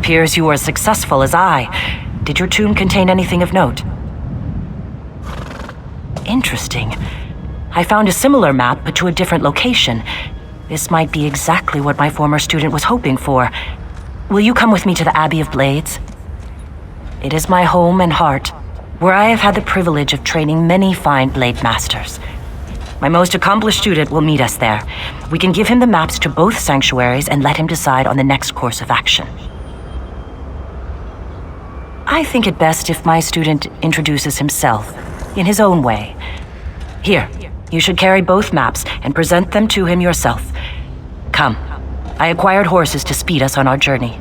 appears you were as successful as I. Did your tomb contain anything of note? Interesting. I found a similar map, but to a different location. This might be exactly what my former student was hoping for. Will you come with me to the Abbey of Blades? It is my home and heart, where I have had the privilege of training many fine blade masters. My most accomplished student will meet us there. We can give him the maps to both sanctuaries and let him decide on the next course of action. I think it best if my student introduces himself, in his own way. Here, you should carry both maps and present them to him yourself. Come, I acquired horses to speed us on our journey.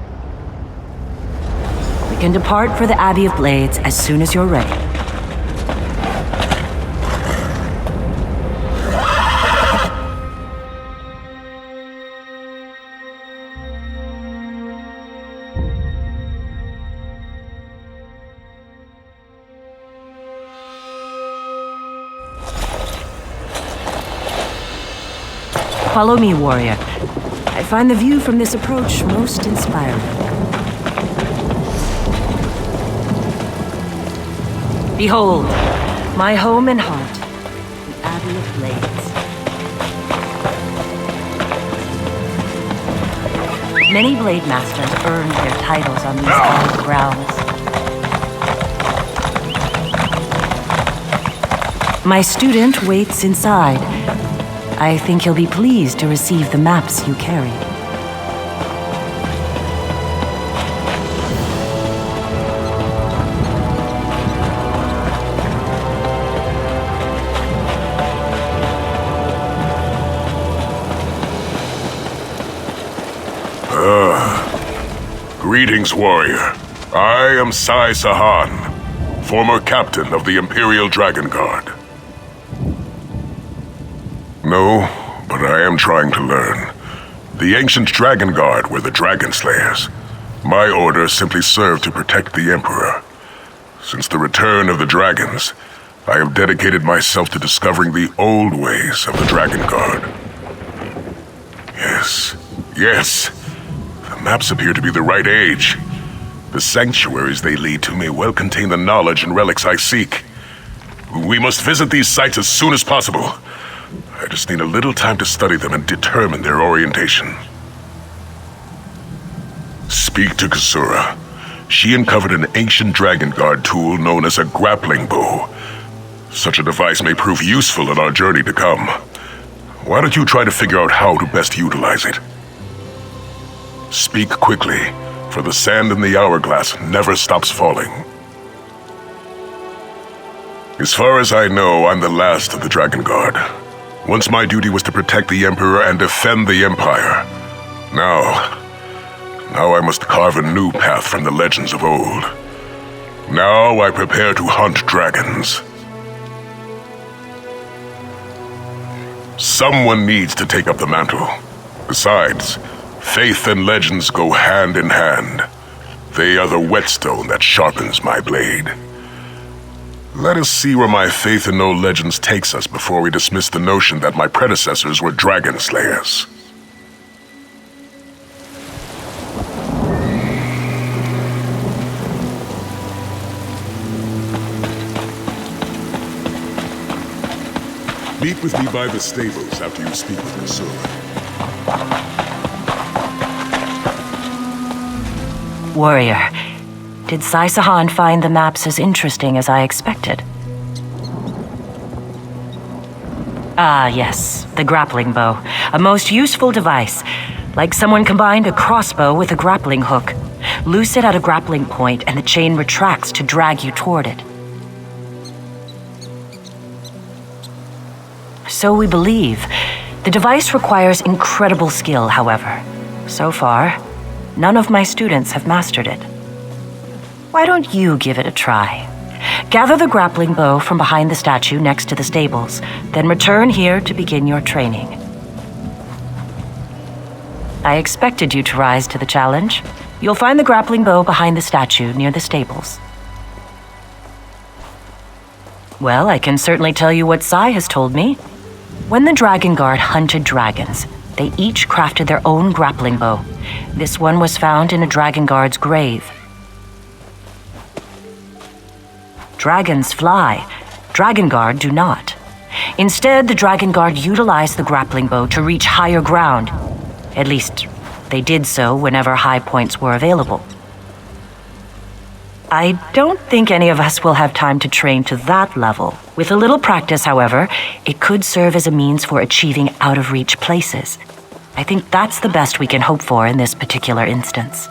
We can depart for the Abbey of Blades as soon as you're ready. Follow me, warrior. I find the view from this approach most inspiring. Behold, my home and heart, the Abbey of Blades. Many blade masters earned their titles on these hallowed grounds. My student waits inside. I think he'll be pleased to receive the maps you carry. Greetings, warrior. I am Sai Sahan, former captain of the Imperial Dragon Guard. No, but I am trying to learn. The ancient Dragon Guard were the Dragon Slayers. My order simply served to protect the Emperor. Since the return of the dragons, I have dedicated myself to discovering the old ways of the Dragon Guard. Yes. The maps appear to be the right age. The sanctuaries they lead to may well contain the knowledge and relics I seek. We must visit these sites as soon as possible. I just need a little time to study them and determine their orientation. Speak to Kasura. She uncovered an ancient Dragon Guard tool known as a grappling bow. Such a device may prove useful in our journey to come. Why don't you try to figure out how to best utilize it? Speak quickly, for the sand in the hourglass never stops falling. As far as I know, I'm the last of the Dragon Guard. Once my duty was to protect the Emperor and defend the Empire. Now I must carve a new path from the legends of old. Now I prepare to hunt dragons. Someone needs to take up the mantle. Besides, faith and legends go hand in hand. They are the whetstone that sharpens my blade. Let us see where my faith in no legends takes us before we dismiss the notion that my predecessors were dragon slayers. Meet with me by the stables after you speak with Kasura. Warrior, did Sai Sahan find the maps as interesting as I expected? Ah, yes, the grappling bow. A most useful device. Like someone combined a crossbow with a grappling hook. Loose it at a grappling point and the chain retracts to drag you toward it. So we believe. The device requires incredible skill, however. So far, none of my students have mastered it. Why don't you give it a try? Gather the grappling bow from behind the statue next to the stables, then return here to begin your training. I expected you to rise to the challenge. You'll find the grappling bow behind the statue near the stables. Well, I can certainly tell you what Sai has told me. When the Dragon Guard hunted dragons, They each crafted their own grappling bow. This one was found in a dragon guard's grave. Dragons fly. Dragon Guard do not. Instead, the Dragon Guard utilized the grappling bow to reach higher ground. At least, they did so whenever high points were available. I don't think any of us will have time to train to that level. With a little practice, however, it could serve as a means for achieving out-of-reach places. I think that's the best we can hope for in this particular instance.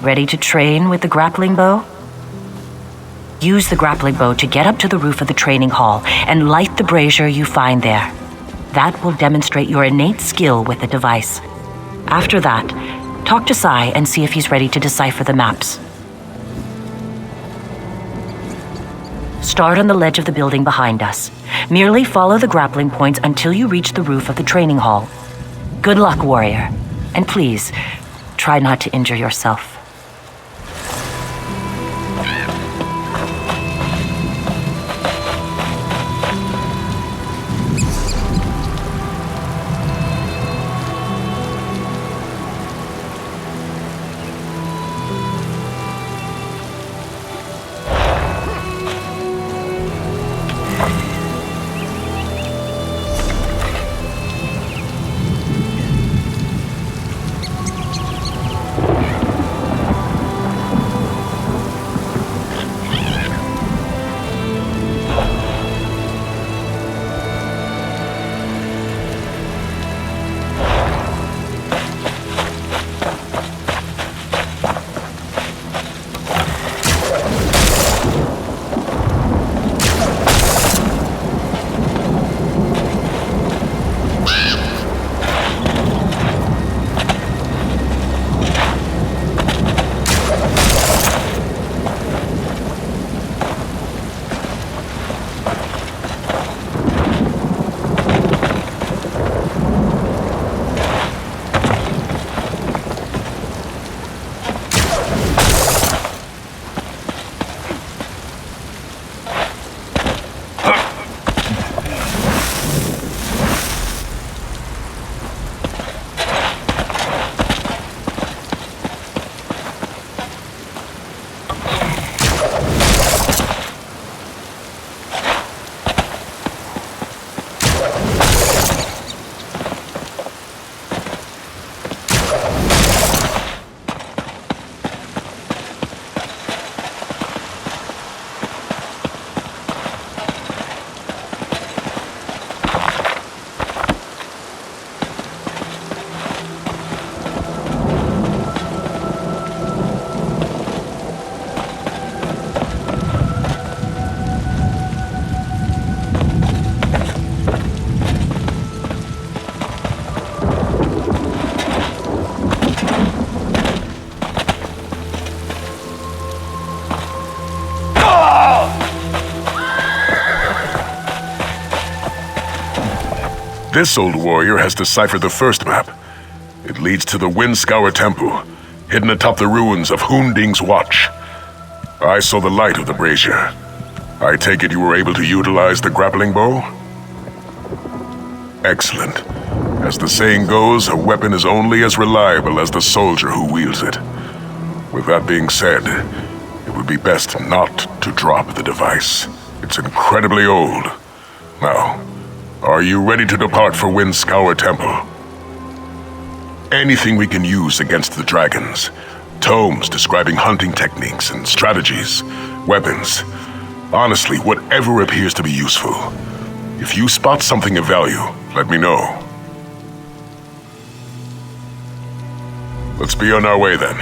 Ready to train with the grappling bow? Use the grappling bow to get up to the roof of the training hall and light the brazier you find there. That will demonstrate your innate skill with the device. After that, talk to Sai and see if he's ready to decipher the maps. Start on the ledge of the building behind us. Merely follow the grappling points until you reach the roof of the training hall. Good luck, warrior. And please, try not to injure yourself. This old warrior has deciphered the first map. It leads to the Windscour Temple, hidden atop the ruins of Hunding's Watch. I saw the light of the brazier. I take it you were able to utilize the grappling bow? Excellent. As the saying goes, a weapon is only as reliable as the soldier who wields it. With that being said, it would be best not to drop the device. It's incredibly old. Now, are you ready to depart for Windscour Temple? Anything we can use against the dragons. Tomes describing hunting techniques and strategies, weapons. Honestly, whatever appears to be useful. If you spot something of value, let me know. Let's be on our way then.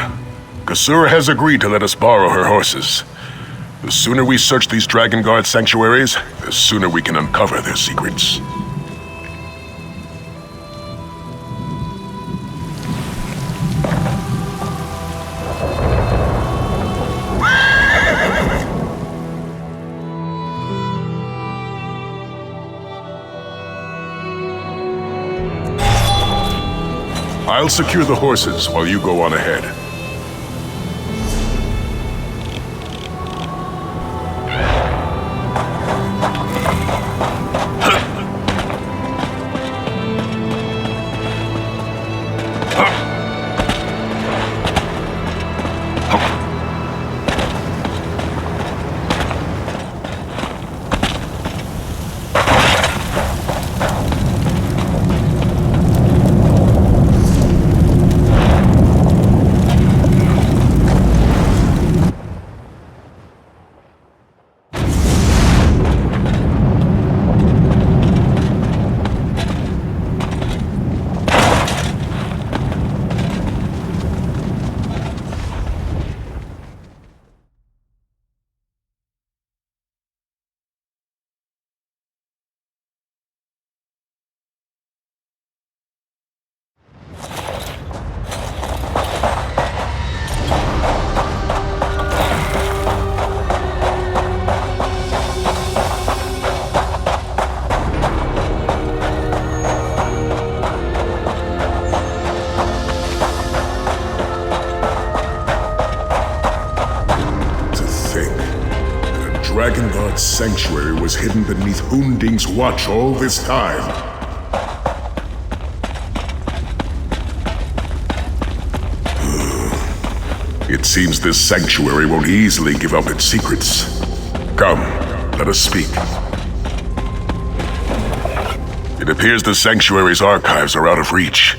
Kasura has agreed to let us borrow her horses. The sooner we search these Dragon Guard sanctuaries, the sooner we can uncover their secrets. I'll secure the horses while you go on ahead. Dragon Guard's sanctuary was hidden beneath Hunding's watch all this time. It seems this sanctuary won't easily give up its secrets. Come, let us speak. It appears the sanctuary's archives are out of reach.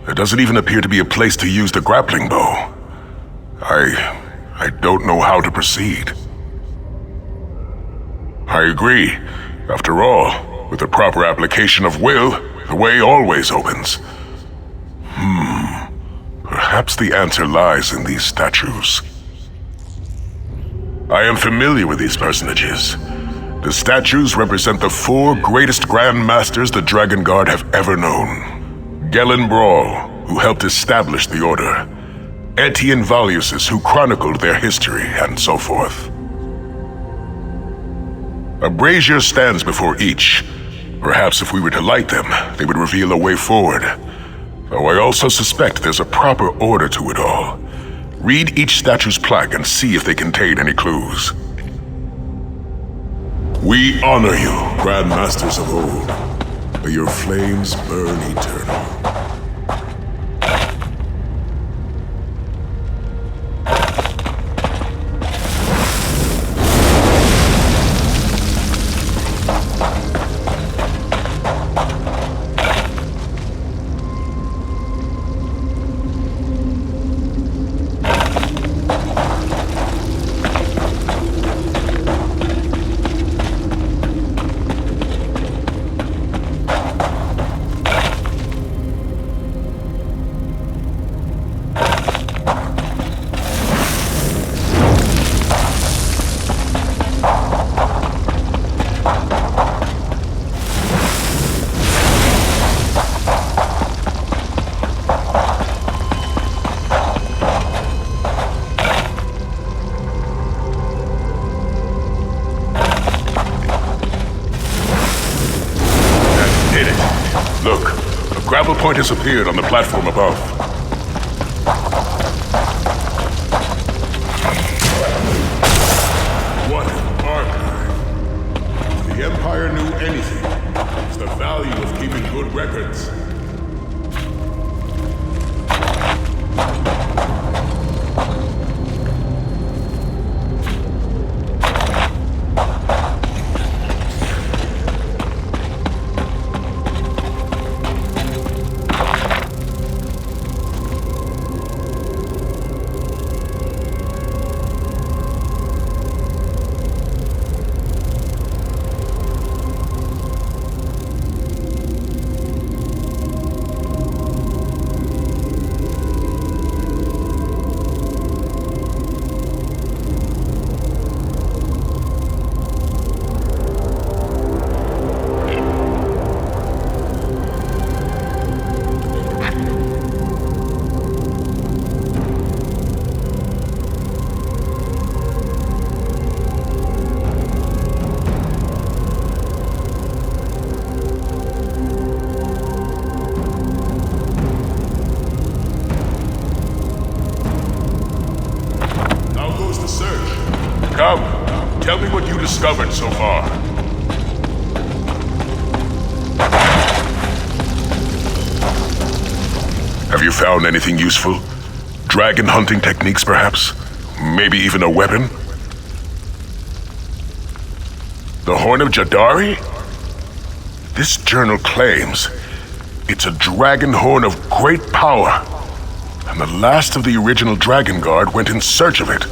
There doesn't even appear to be a place to use the grappling bow. I don't know how to proceed. I agree. After all, with the proper application of will, the way always opens. Perhaps the answer lies in these statues. I am familiar with these personages. The statues represent the 4 greatest Grand Masters the Dragon Guard have ever known. Gellin Brawl, who helped establish the Order. Etienne Valusis, who chronicled their history, and so forth. A brazier stands before each. Perhaps if we were to light them, they would reveal a way forward. Though I also suspect there's a proper order to it all. Read each statue's plaque and see if they contain any clues. We honor you, Grand Masters of old. May your flames burn eternal. Look, a grapple point has appeared on the platform above. What an archive! If the Empire knew anything, it's the value of keeping good records. discovered so far. Have you found anything useful? Dragon hunting techniques, perhaps? Maybe even a weapon? The Horn of Jadari? This journal claims it's a dragon horn of great power, and the last of the original Dragon Guard went in search of it.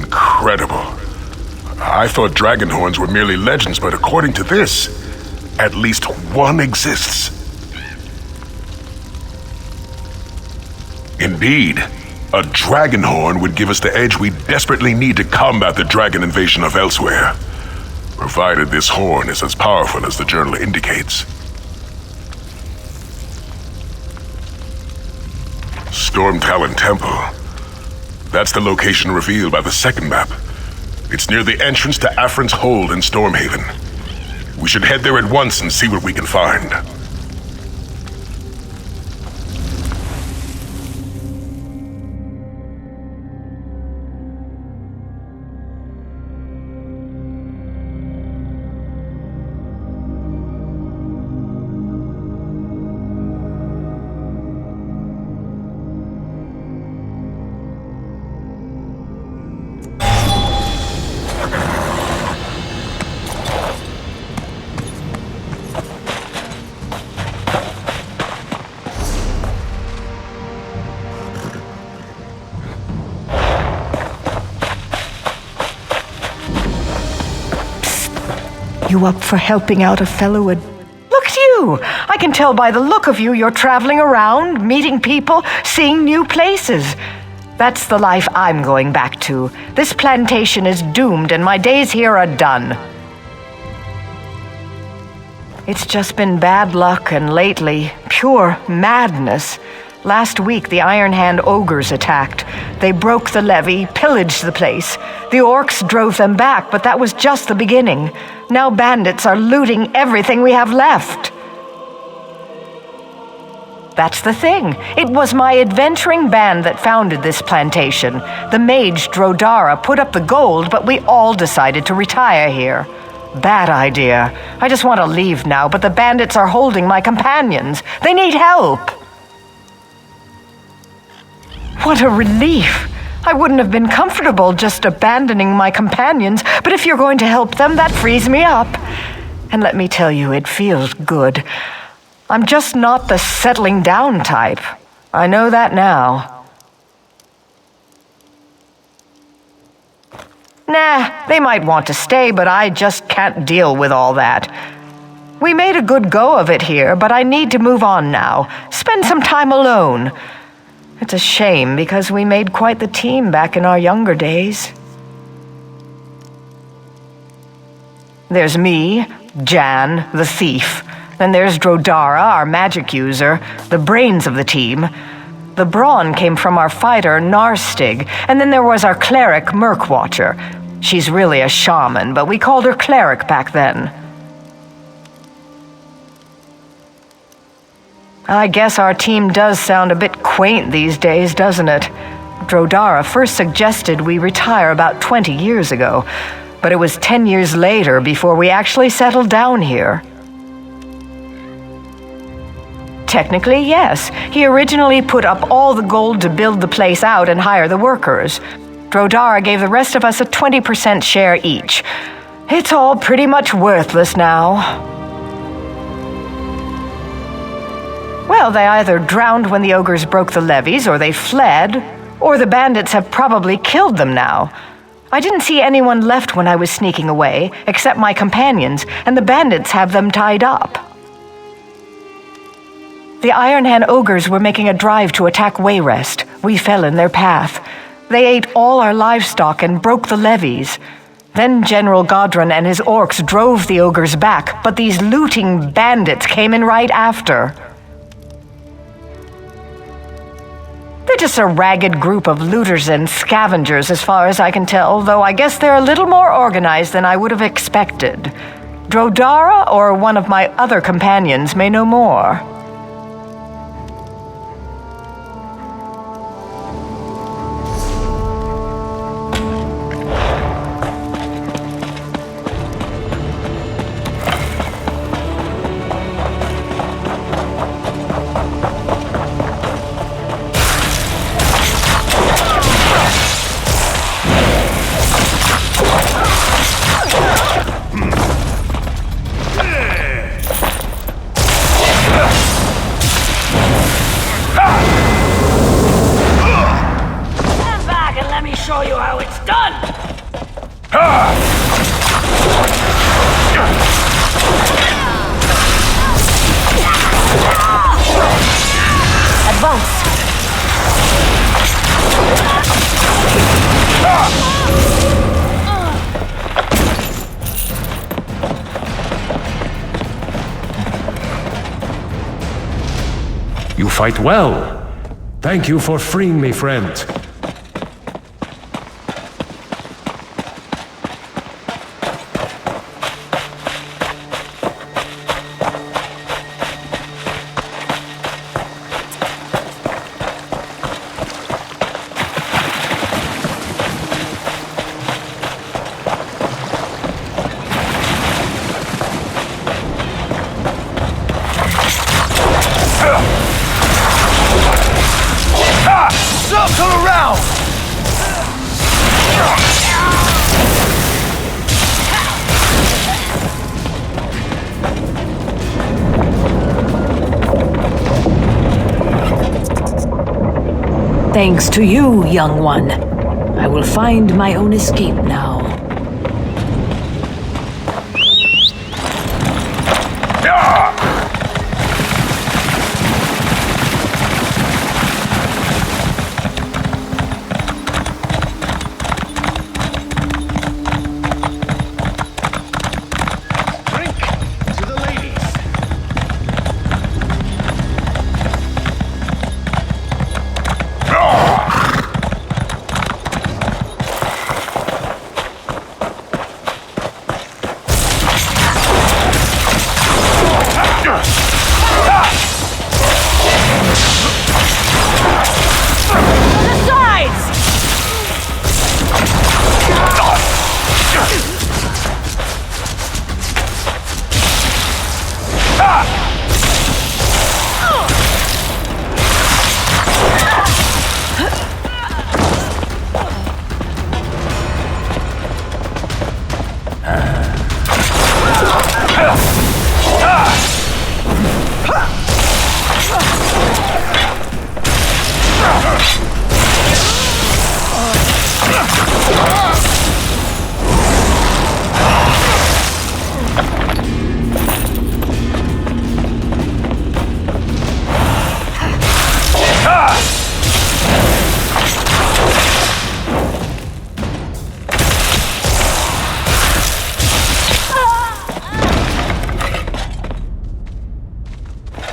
Incredible. I thought dragon horns were merely legends, but according to this, at least one exists. Indeed, a dragon horn would give us the edge we desperately need to combat the dragon invasion of elsewhere, provided this horn is as powerful as the journal indicates. Storm Talon Temple. That's the location revealed by the second map. It's near the entrance to Afrin's Hold in Stormhaven. We should head there at once and see what we can find. You up for helping out a fellow Look at you! I can tell by the look of you you're traveling around, meeting people, seeing new places. That's the life I'm going back to. This plantation is doomed and my days here are done. It's just been bad luck and lately, pure madness. Last week, the Iron Hand ogres attacked. They broke the levee, pillaged the place. The orcs drove them back, but that was just the beginning. Now bandits are looting everything we have left. That's the thing. It was my adventuring band that founded this plantation. The mage Drodara put up the gold, but we all decided to retire here. Bad idea. I just want to leave now, but the bandits are holding my companions. They need help. What a relief! I wouldn't have been comfortable just abandoning my companions, but if you're going to help them, that frees me up. And let me tell you, it feels good. I'm just not the settling down type. I know that now. Nah, they might want to stay, but I just can't deal with all that. We made a good go of it here, but I need to move on now. Spend some time alone. It's a shame because we made quite the team back in our younger days. There's me, Jan, the thief. Then there's Drodara, our magic user, the brains of the team. The brawn came from our fighter, Narstig, and then there was our cleric, Murkwatcher. She's really a shaman, but we called her cleric back then. I guess our team does sound a bit quaint these days, doesn't it? Drodara first suggested we retire about 20 years ago, but it was 10 years later before we actually settled down here. Technically, yes. He originally put up all the gold to build the place out and hire the workers. Drodara gave the rest of us a 20% share each. It's all pretty much worthless now. Well, they either drowned when the ogres broke the levees, or they fled, or the bandits have probably killed them now. I didn't see anyone left when I was sneaking away, except my companions, and the bandits have them tied up. The Iron Hand ogres were making a drive to attack Wayrest. We fell in their path. They ate all our livestock and broke the levees. Then General Godron and his orcs drove the ogres back, but these looting bandits came in right after. They're just a ragged group of looters and scavengers as far as I can tell, though I guess they're a little more organized than I would have expected. Drodara or one of my other companions may know more. You fight well. Thank you for freeing me, friend. Circle around! Thanks to you, young one. I will find my own escape now.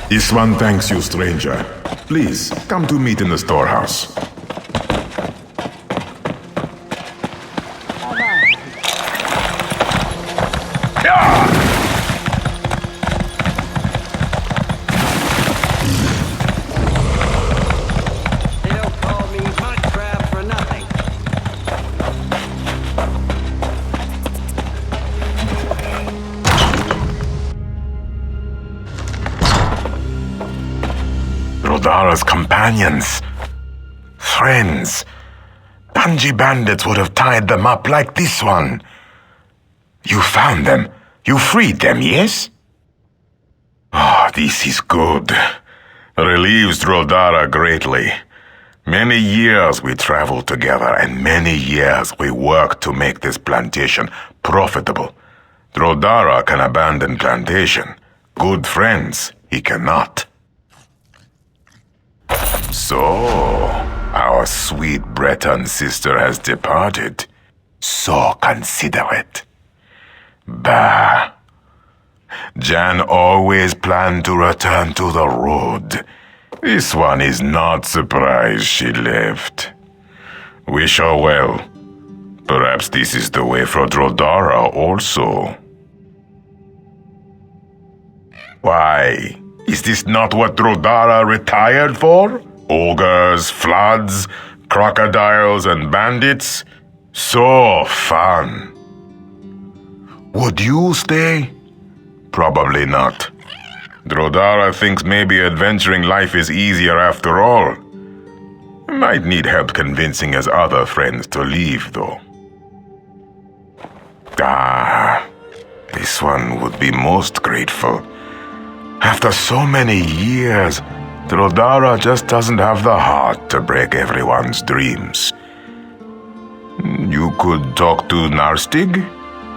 This one thanks you, stranger. Please, come to meet in the storehouse. They don't call me mud crab for nothing. Rodara's companions. Friends. Bungee bandits would have tied them up like this one. You found them. You freed them, yes? Ah, this is good. Relieves Rodara greatly. Many years we traveled together, and many years we worked to make this plantation profitable. Rodara can abandon plantation. Good friends, he cannot. So, our sweet Breton sister has departed. So considerate. Bah. Jan always planned to return to the road. This one is not surprised she left. Wish her well. Perhaps this is the way for Rodara also. Why? Is this not what Rodara retired for? Ogres, floods, crocodiles, and bandits? So fun. Would you stay? Probably not. Rodara thinks maybe adventuring life is easier after all. Might need help convincing his other friends to leave, though. Ah, this one would be most grateful. After so many years, Rodara just doesn't have the heart to break everyone's dreams. You could talk to Narstig?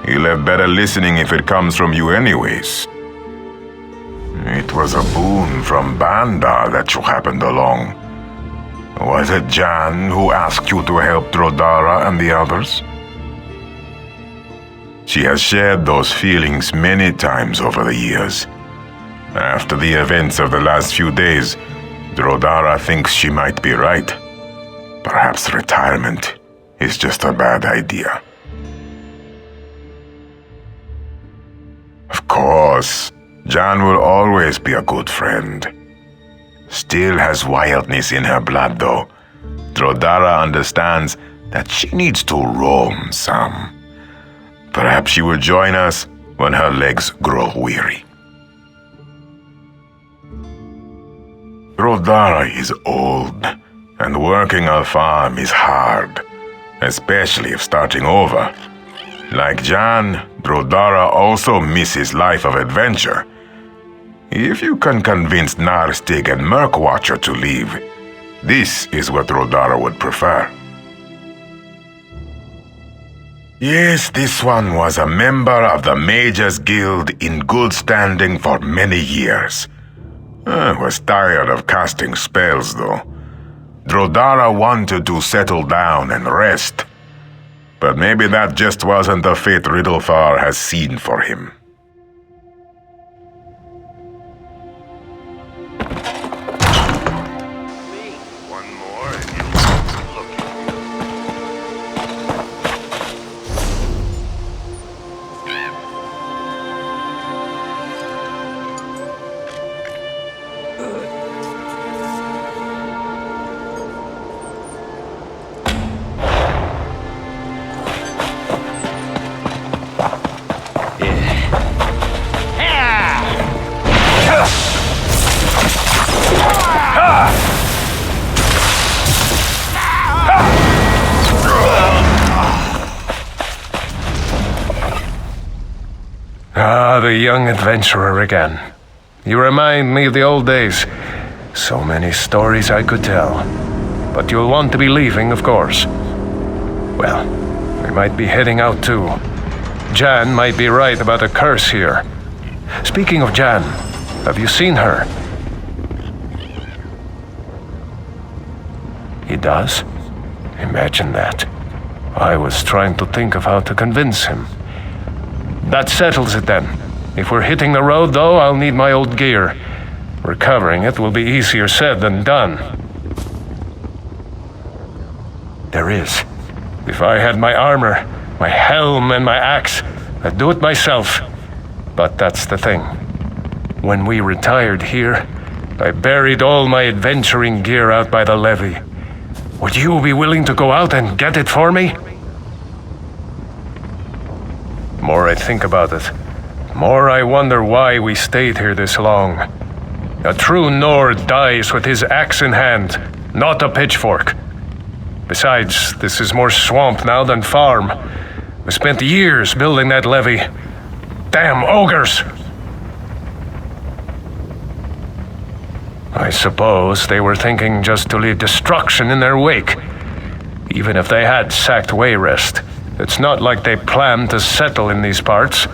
He'll have better listening if it comes from you anyways. It was a boon from Banda that you happened along. Was it Jan who asked you to help Rodara and the others? She has shared those feelings many times over the years. After the events of the last few days, Drodara thinks she might be right. Perhaps retirement is just a bad idea. Of course, Jan will always be a good friend. Still has wildness in her blood, though. Drodara understands that she needs to roam some. Perhaps she will join us when her legs grow weary. Drodara is old, and working a farm is hard, especially if starting over. Like Jan, Drodara also misses life of adventure. If you can convince Narstig and Murkwatcher to leave, this is what Drodara would prefer. Yes, this one was a member of the Mages Guild in good standing for many years. Was tired of casting spells, though. Drodara wanted to settle down and rest. But maybe that just wasn't the fate Riddlefar has seen for him. One more and you'll look. Ah, the young adventurer again. You remind me of the old days. So many stories I could tell. But you'll want to be leaving, of course. Well, we might be heading out too. Jan might be right about a curse here. Speaking of Jan, have you seen her? He does? Imagine that. I was trying to think of how to convince him. That settles it then. If we're hitting the road, though, I'll need my old gear. Recovering it will be easier said than done. There is. If I had my armor, my helm, and my axe, I'd do it myself. But that's the thing. When we retired here, I buried all my adventuring gear out by the levee. Would you be willing to go out and get it for me? The more I think about it, the more I wonder why we stayed here this long. A true Nord dies with his axe in hand, not a pitchfork. Besides, this is more swamp now than farm. We spent years building that levee. Damn ogres! I suppose they were thinking just to leave destruction in their wake. Even if they had sacked Wayrest, it's not like they planned to settle in these parts.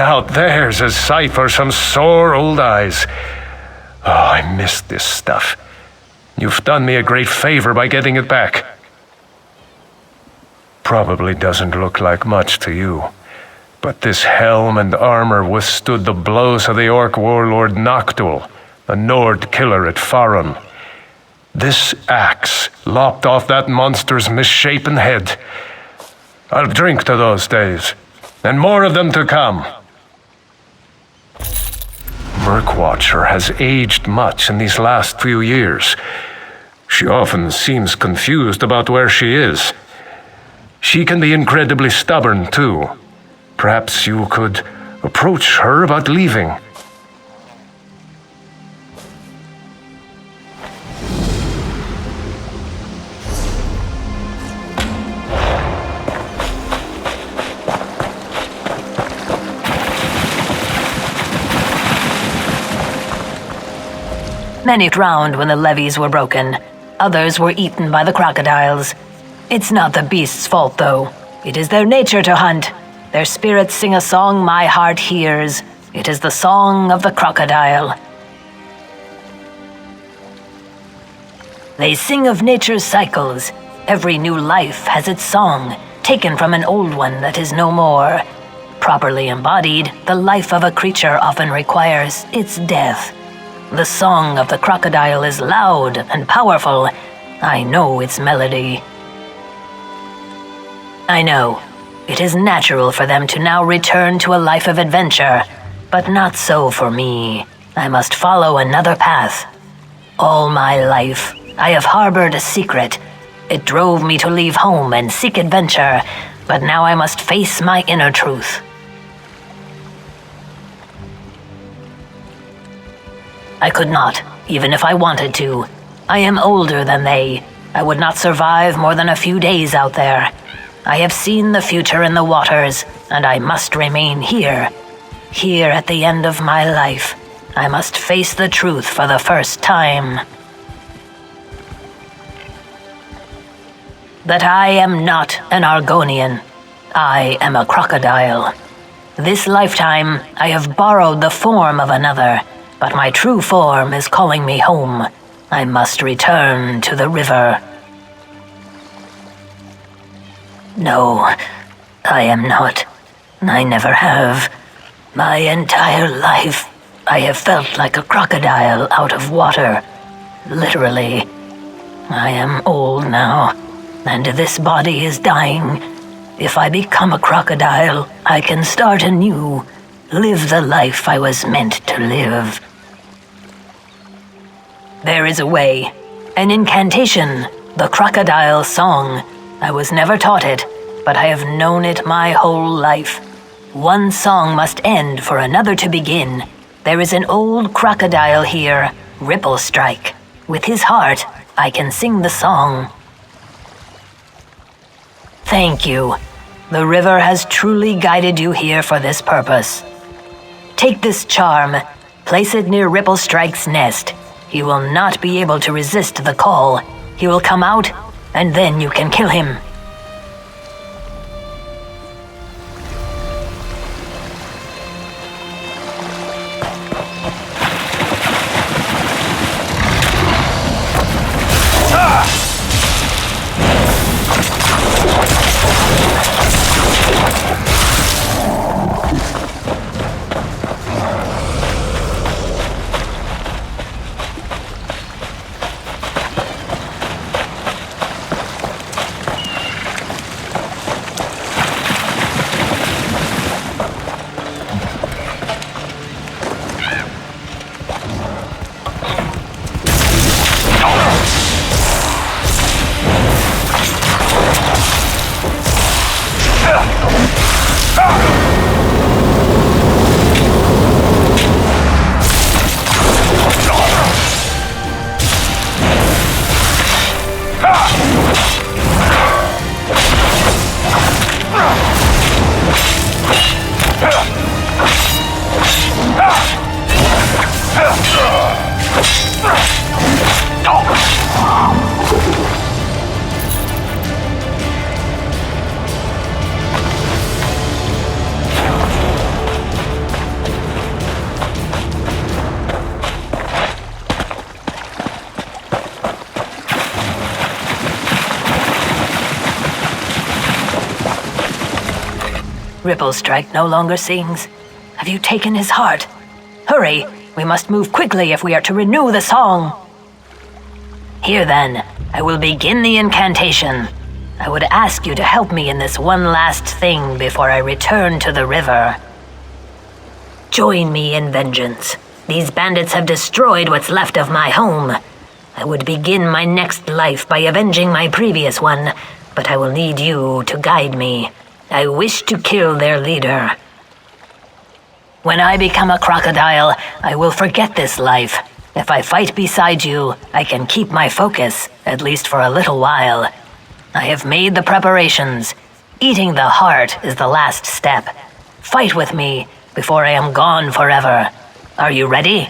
Now there's a sight for some sore old eyes. Oh, I missed this stuff. You've done me a great favor by getting it back. Probably doesn't look like much to you, but this helm and armor withstood the blows of the orc warlord Noctul, the Nord killer at Faron. This axe lopped off that monster's misshapen head. I'll drink to those days, and more of them to come. Murkwatcher has aged much in these last few years. She often seems confused about where she is. She can be incredibly stubborn, too. Perhaps you could approach her about leaving. Many drowned when the levees were broken. Others were eaten by the crocodiles. It's not the beasts' fault, though. It is their nature to hunt. Their spirits sing a song my heart hears. It is the song of the crocodile. They sing of nature's cycles. Every new life has its song, taken from an old one that is no more. Properly embodied, the life of a creature often requires its death. The song of the crocodile is loud and powerful. I know its melody. I know. It is natural for them to now return to a life of adventure, but not so for me. I must follow another path. All my life, I have harbored a secret. It drove me to leave home and seek adventure, but now I must face my inner truth. I could not, even if I wanted to. I am older than they. I would not survive more than a few days out there. I have seen the future in the waters, and I must remain here. Here at the end of my life, I must face the truth for the first time. That I am not an Argonian. I am a crocodile. This lifetime, I have borrowed the form of another, but my true form is calling me home. I must return to the river. No, I am not. I never have. My entire life, I have felt like a crocodile out of water. Literally. I am old now, and this body is dying. If I become a crocodile, I can start anew, live the life I was meant to live. There is a way, an incantation, the crocodile song. I was never taught it, but I have known it my whole life. One song must end for another to begin. There is an old crocodile here, Ripple Strike. With his heart, I can sing the song. Thank you. The river has truly guided you here for this purpose. Take this charm, place it near Ripple Strike's nest. He will not be able to resist the call. He will come out, and then you can kill him. Ripple Strike no longer sings. Have you taken his heart? Hurry! We must move quickly if we are to renew the song. Here then, I will begin the incantation. I would ask you to help me in this one last thing before I return to the river. Join me in vengeance. These bandits have destroyed what's left of my home. I would begin my next life by avenging my previous one, but I will need you to guide me. I wish to kill their leader. When I become a crocodile, I will forget this life. If I fight beside you, I can keep my focus, at least for a little while. I have made the preparations. Eating the heart is the last step. Fight with me before I am gone forever. Are you ready?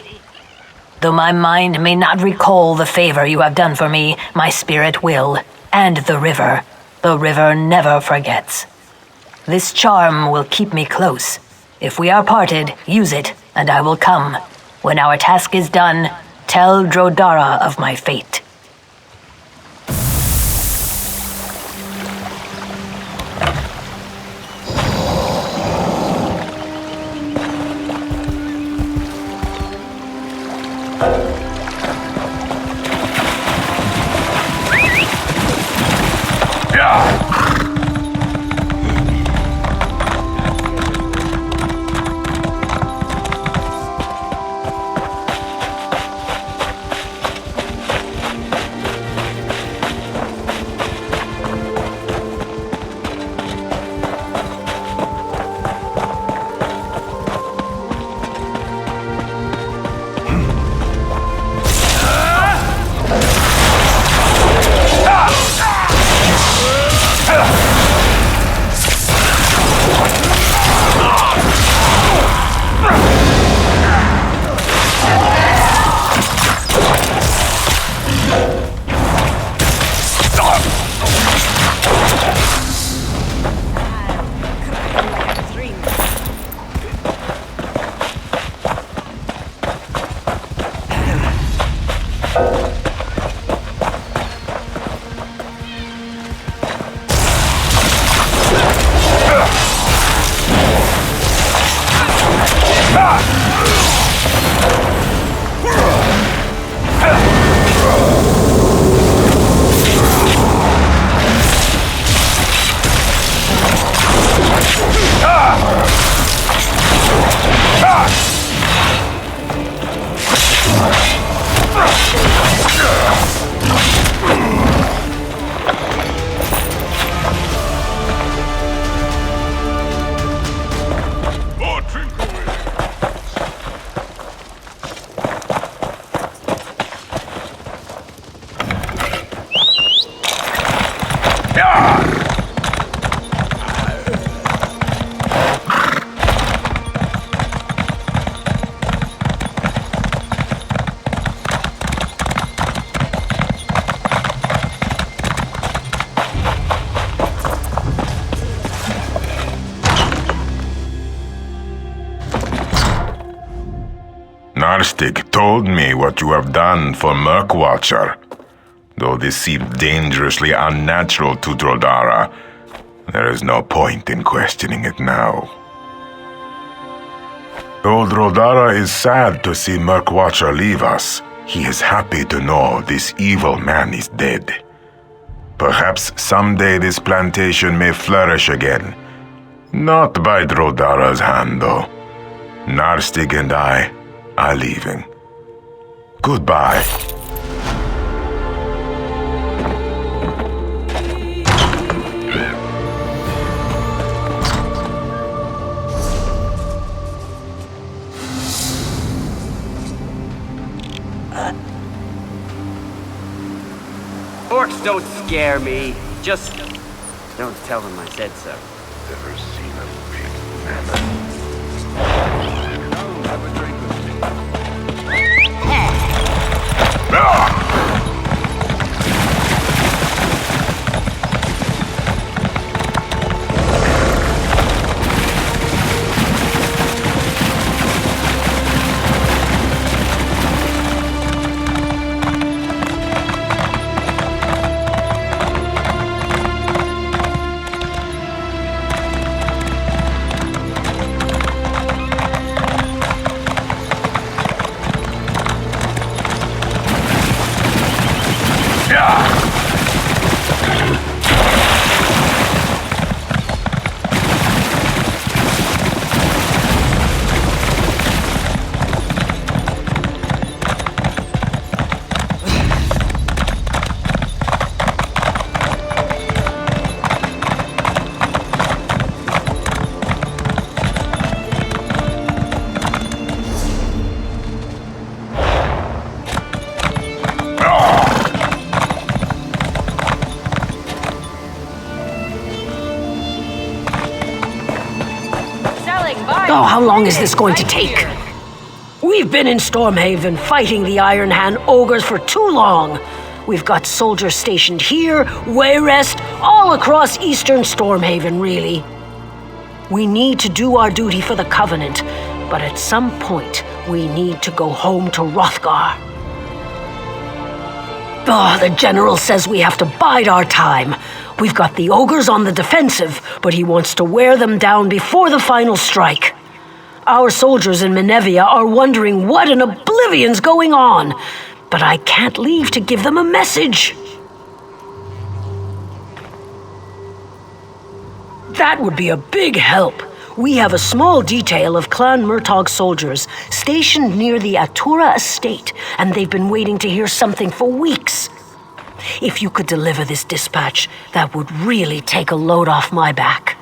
Though my mind may not recall the favor you have done for me, my spirit will, and the river. The river never forgets. This charm will keep me close. If we are parted, use it, and I will come. When our task is done, tell Drodara of my fate. Narstig told me what you have done for Murkwatcher. Though this seemed dangerously unnatural to Drodara, there is no point in questioning it now. Though Drodara is sad to see Murkwatcher leave us, he is happy to know this evil man is dead. Perhaps someday this plantation may flourish again. Not by Drodara's hand, though. Narstig and I are leaving. Goodbye. Orcs don't scare me. Just don't tell them I said so. Never seen a big mammoth. Have a drink with me. Now, how long is this going to take? We've been in Stormhaven fighting the Iron Hand ogres for too long. We've got soldiers stationed here, Wayrest, all across eastern Stormhaven, really. We need to do our duty for the Covenant, but at some point, we need to go home to Hrothgar. Oh, the General says we have to bide our time. We've got the ogres on the defensive, but he wants to wear them down before the final strike. Our soldiers in Menevia are wondering what in oblivion's going on, but I can't leave to give them a message. That would be a big help. We have a small detail of Clan Murtagh soldiers stationed near the Atura estate, and they've been waiting to hear something for weeks. If you could deliver this dispatch, that would really take a load off my back.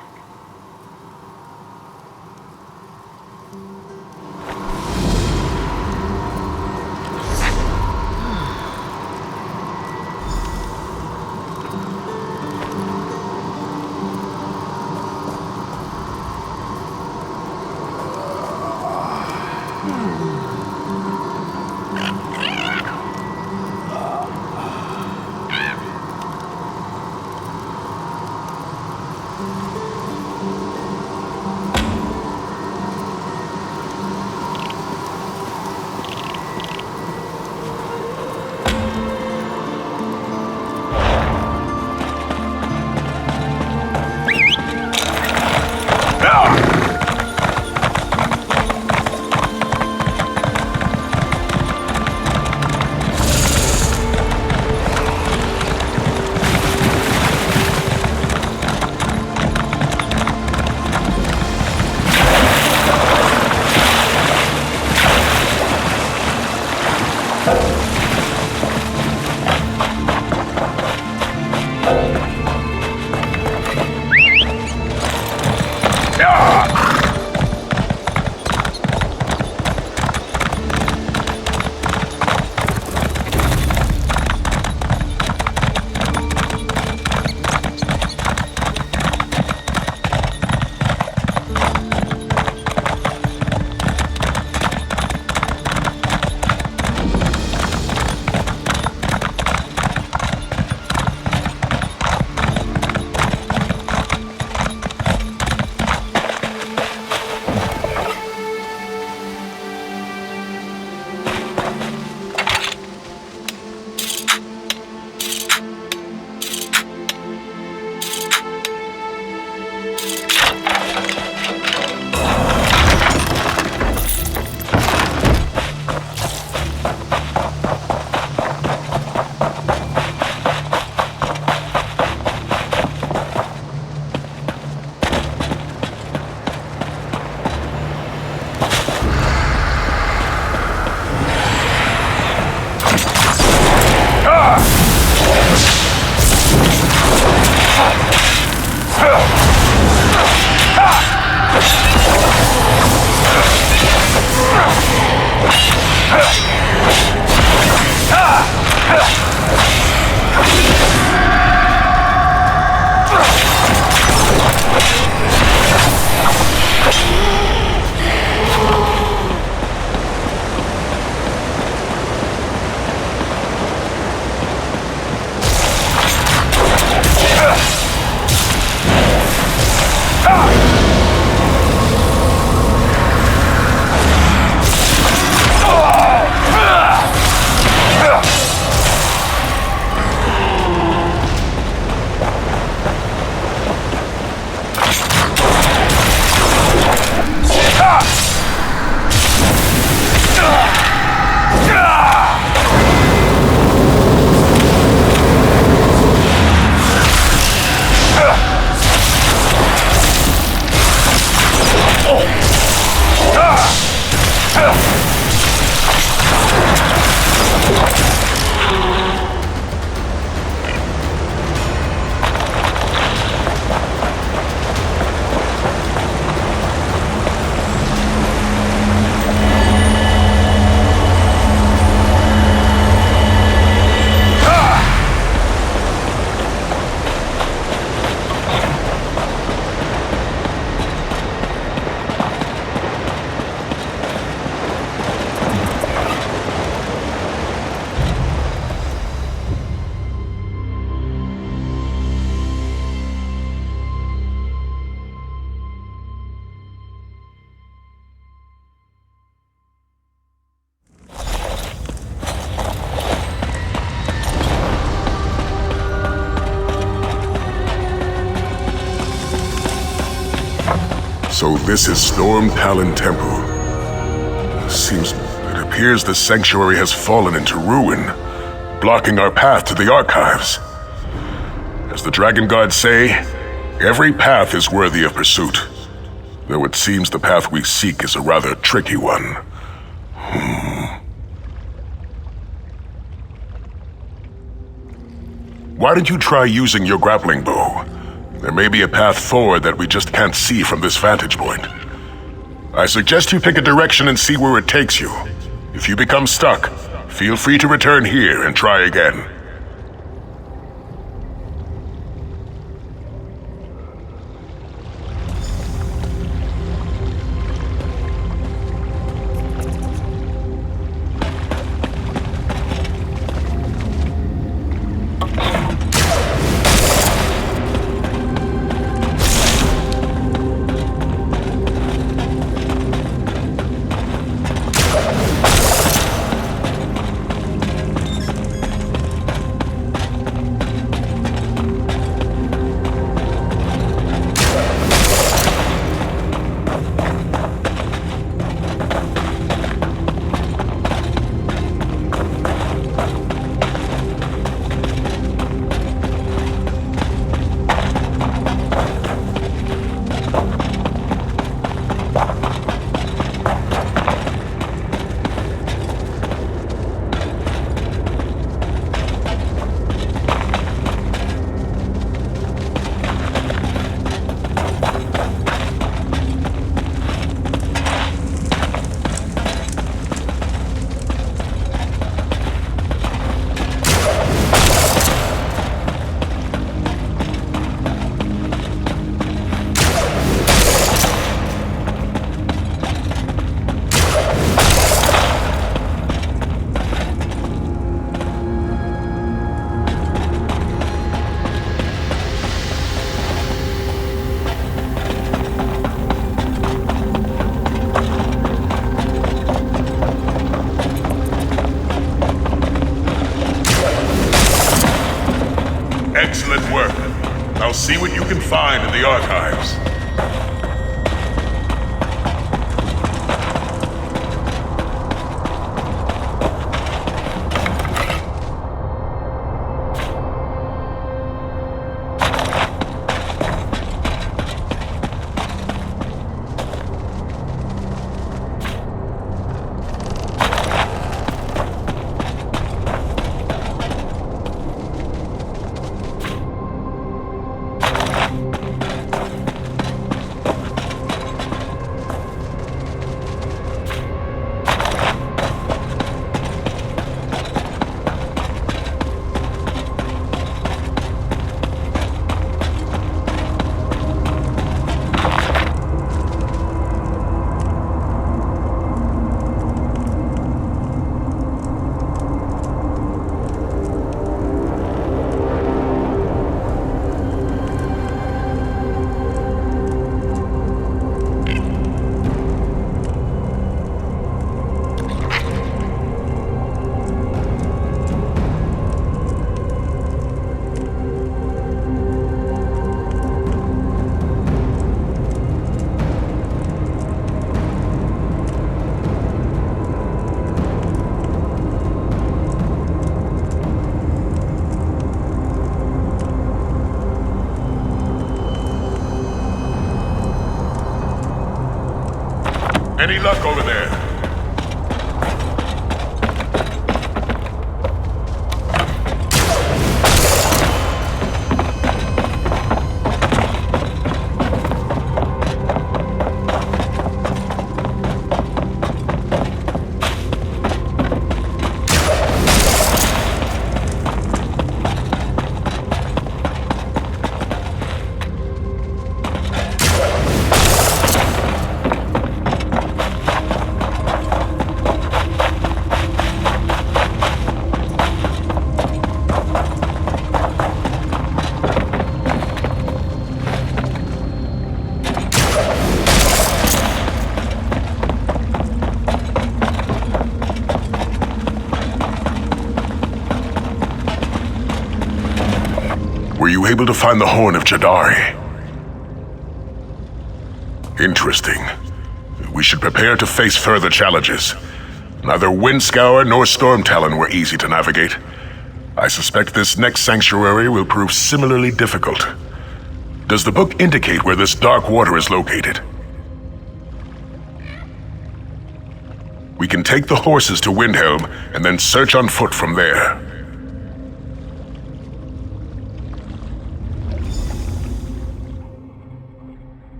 So this is Storm Talon Temple. It appears the sanctuary has fallen into ruin, blocking our path to the archives. As the Dragon Guards say, every path is worthy of pursuit, though it seems the path we seek is a rather tricky one. Why don't you try using your grappling bow? There may be a path forward that we just can't see from this vantage point. I suggest you pick a direction and see where it takes you. If you become stuck, feel free to return here and try again. Excellent work. Now see what you can find in the archives. Any luck over there? Were you able to find the Horn of Jadari? Interesting. We should prepare to face further challenges. Neither Windscour nor Storm Talon were easy to navigate. I suspect this next sanctuary will prove similarly difficult. Does the book indicate where this dark water is located? We can take the horses to Windhelm and then search on foot from there.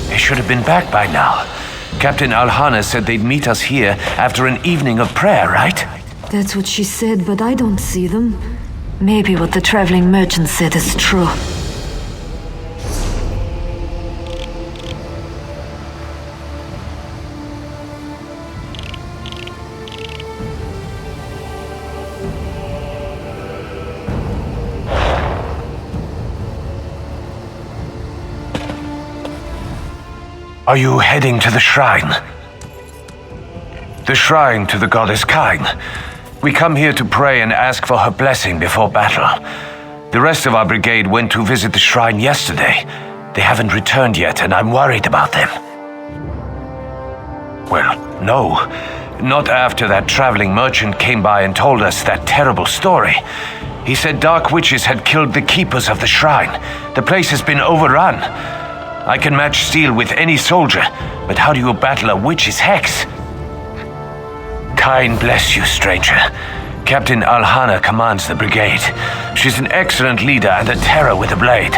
They should have been back by now. Captain Alhana said they'd meet us here after an evening of prayer, right? That's what she said, but I don't see them. Maybe what the traveling merchant said is true. Are you heading to the shrine? The shrine to the goddess Kain. We come here to pray and ask for her blessing before battle. The rest of our brigade went to visit the shrine yesterday. They haven't returned yet, and I'm worried about them. Well, no. Not after that traveling merchant came by and told us that terrible story. He said dark witches had killed the keepers of the shrine. The place has been overrun. I can match steel with any soldier, but how do you battle a witch's hex? Kain bless you, stranger. Captain Alhana commands the brigade. She's an excellent leader and a terror with a blade,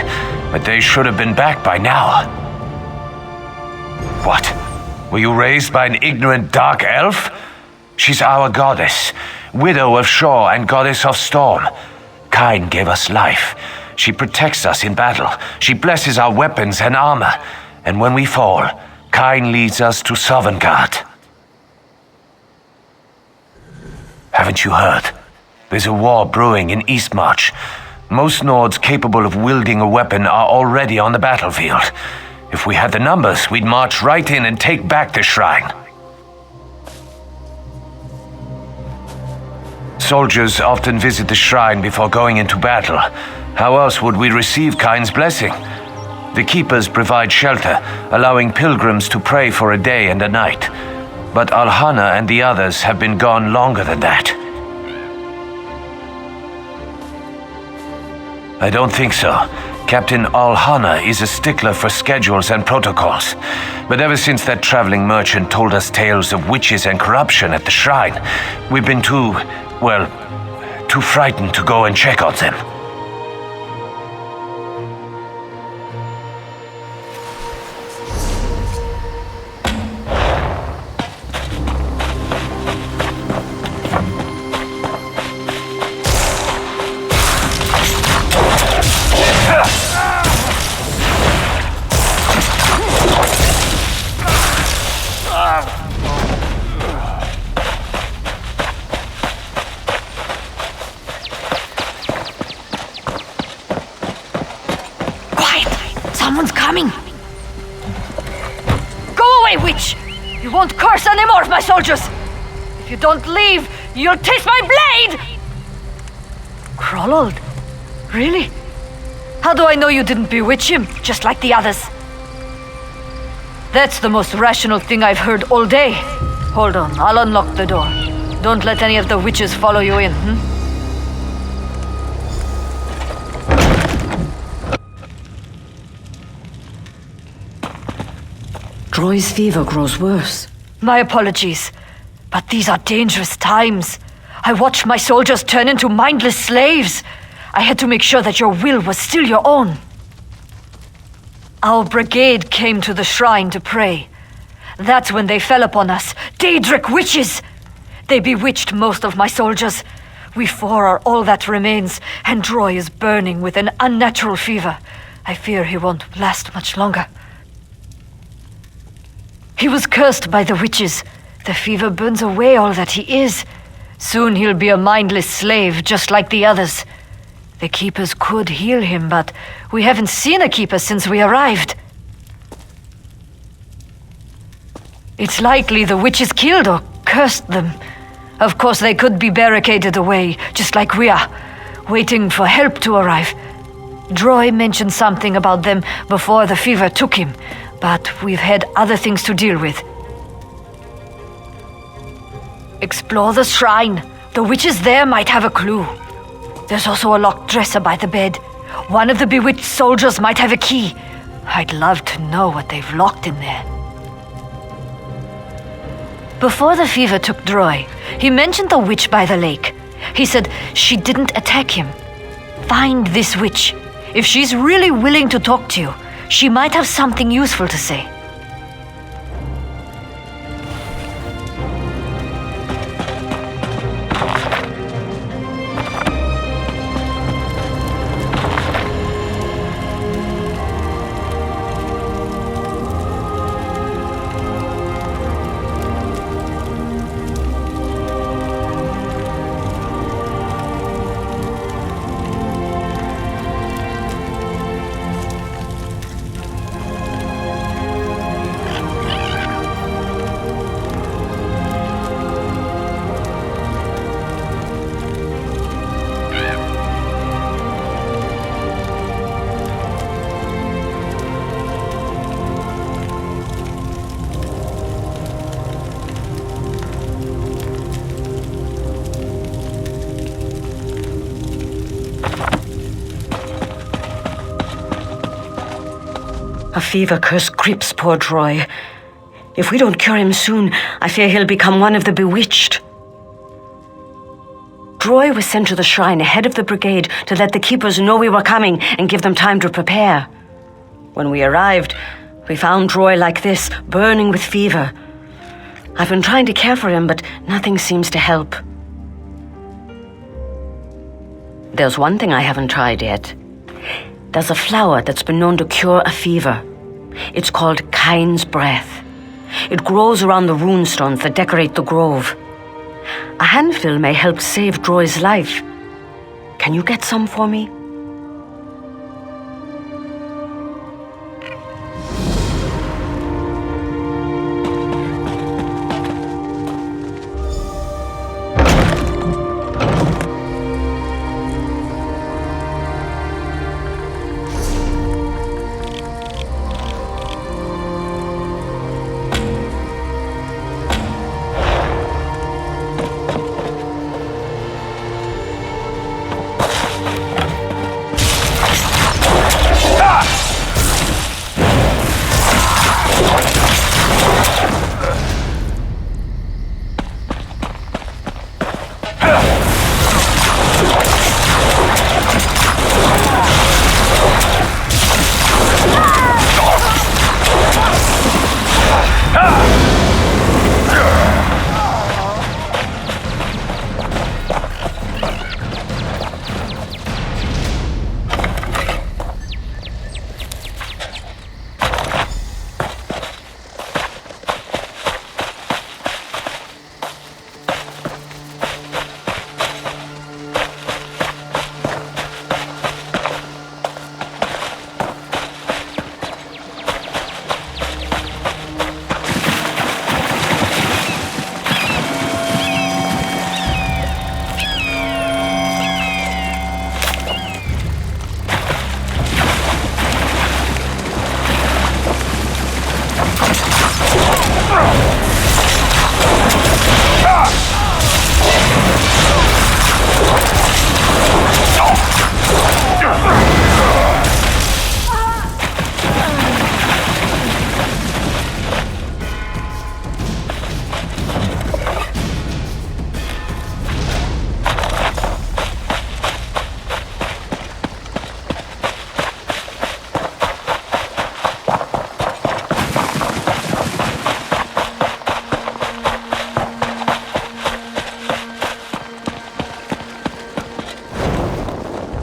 but they should have been back by now. What? Were you raised by an ignorant dark elf? She's our goddess, widow of shore and goddess of storm. Kain gave us life. She protects us in battle. She blesses our weapons and armor. And when we fall, Kain leads us to Sovngarde. Haven't you heard? There's a war brewing in Eastmarch. Most Nords capable of wielding a weapon are already on the battlefield. If we had the numbers, we'd march right in and take back the shrine. Soldiers often visit the shrine before going into battle. How else would we receive Kain's blessing? The keepers provide shelter, allowing pilgrims to pray for a day and a night. But Alhana and the others have been gone longer than that. I don't think so. Captain Alhana is a stickler for schedules and protocols. But ever since that traveling merchant told us tales of witches and corruption at the shrine, we've been too frightened to go and check on them. Someone's coming! Go away, witch! You won't curse any more of my soldiers! If you don't leave, you'll taste my blade! Krollold? Really? How do I know you didn't bewitch him, just like the others? That's the most rational thing I've heard all day. Hold on, I'll unlock the door. Don't let any of the witches follow you in, Troy's fever grows worse. My apologies, but these are dangerous times. I watched my soldiers turn into mindless slaves. I had to make sure that your will was still your own. Our brigade came to the shrine to pray. That's when they fell upon us, Daedric witches! They bewitched most of my soldiers. We four are all that remains, and Troy is burning with an unnatural fever. I fear he won't last much longer. He was cursed by the witches. The fever burns away all that he is. Soon he'll be a mindless slave, just like the others. The keepers could heal him, but we haven't seen a keeper since we arrived. It's likely the witches killed or cursed them. Of course, they could be barricaded away, just like we are, waiting for help to arrive. Droy mentioned something about them before the fever took him, but we've had other things to deal with. Explore the shrine. The witches there might have a clue. There's also a locked dresser by the bed. One of the bewitched soldiers might have a key. I'd love to know what they've locked in there. Before the fever took Droy, he mentioned the witch by the lake. He said she didn't attack him. Find this witch. If she's really willing to talk to you, she might have something useful to say. A fever curse grips poor Droy. If we don't cure him soon, I fear he'll become one of the bewitched. Droy was sent to the shrine ahead of the brigade to let the keepers know we were coming and give them time to prepare. When we arrived, we found Droy like this, burning with fever. I've been trying to care for him, but nothing seems to help. There's one thing I haven't tried yet. There's a flower that's been known to cure a fever. It's called Kind's Breath. It grows around the runestones that decorate the grove. A handful may help save Droy's life. Can you get some for me?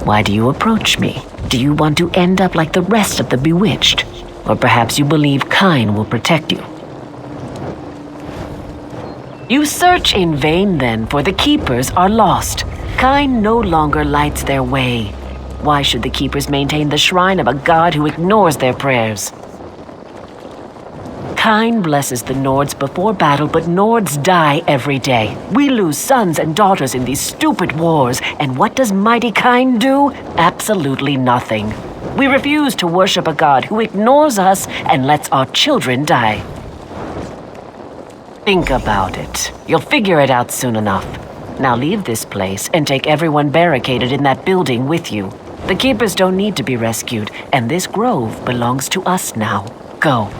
Why do you approach me? Do you want to end up like the rest of the bewitched? Or perhaps you believe Kine will protect you? You search in vain then, for the keepers are lost. Kine no longer lights their way. Why should the keepers maintain the shrine of a god who ignores their prayers? Kine blesses the Nords before battle, but Nords die every day. We lose sons and daughters in these stupid wars, and what does mighty Kine do? Absolutely nothing. We refuse to worship a god who ignores us and lets our children die. Think about it. You'll figure it out soon enough. Now leave this place and take everyone barricaded in that building with you. The keepers don't need to be rescued, and this grove belongs to us now. Go.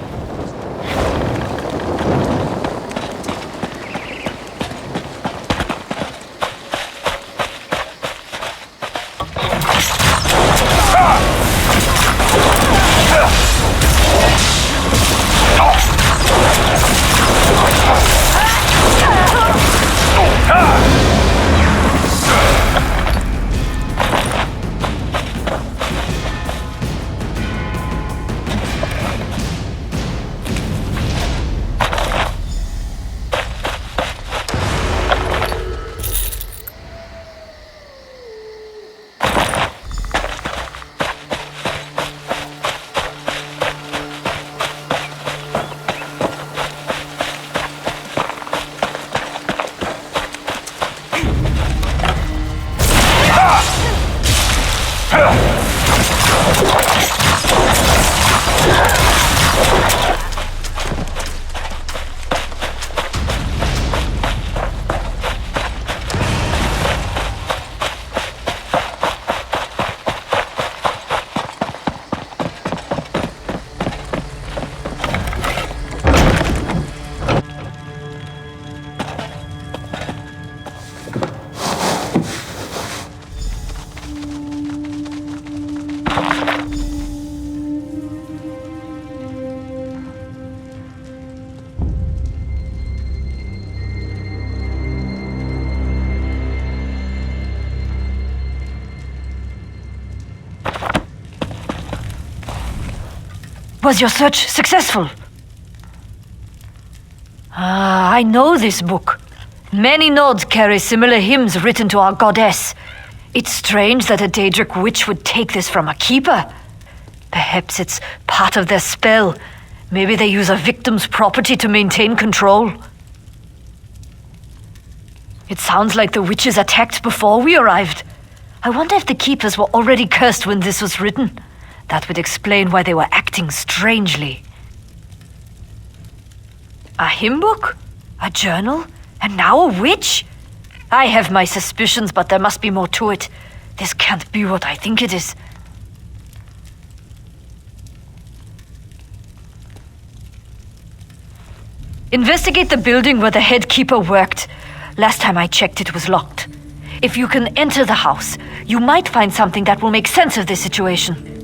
Was your search successful? I know this book. Many nodes carry similar hymns written to our goddess. It's strange that a Daedric witch would take this from a keeper. Perhaps it's part of their spell. Maybe they use a victim's property to maintain control. It sounds like the witches attacked before we arrived. I wonder if the keepers were already cursed when this was written. That would explain why they were acting strangely. A hymn book? A journal? And now a witch? I have my suspicions, but there must be more to it. This can't be what I think it is. Investigate the building where the head keeper worked. Last time I checked, it was locked. If you can enter the house, you might find something that will make sense of this situation.